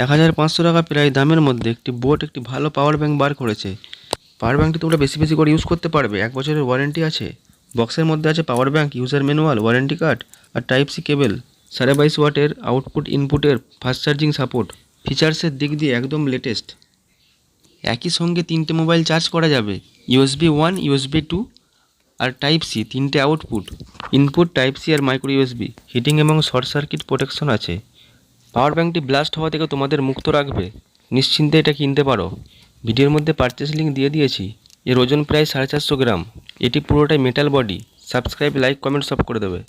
1500 টাকা প্রায় দামের মধ্যে একটি বোট একটি ভালো পাওয়ার ব্যাংক বার করেছে। পাওয়ার ব্যাংকটি তোমরা বেশি বেশি করে ইউজ করতে পারবে। 1 বছরের ওয়ারেন্টি আছে। বক্সের মধ্যে আছে power bank, user manual, warranty card আর টাইপ সি কেবল। 22.5 ওয়াটের আউটপুট ইনপুটের ফাস্ট চার্জিং সাপোর্ট। ফিচার্সের দিক দিয়ে একদম লেটেস্ট। একই সঙ্গে 3টে মোবাইল চার্জ করা যাবে। USB 1, USB 2 আর টাইপ সি 3টে আউটপুট। ইনপুট টাইপ সি আর মাইক্রো ইউএসবি। হিটিং এবং শর্ট সার্কিট প্রোটেকশন আছে। পাওয়ার ব্যাংকটি ব্লাস্ট হওয়া থেকে তোমাদের মুক্ত রাখবে। নিশ্চিন্তে এটা কিনতে পারো। ভিডিওর মধ্যে পারচেস লিঙ্ক দিয়ে দিয়েছি। এর ওজন প্রায় 450 গ্রাম। এটি পুরোটাই metal body. Subscribe, like, comment সব করে দেবে।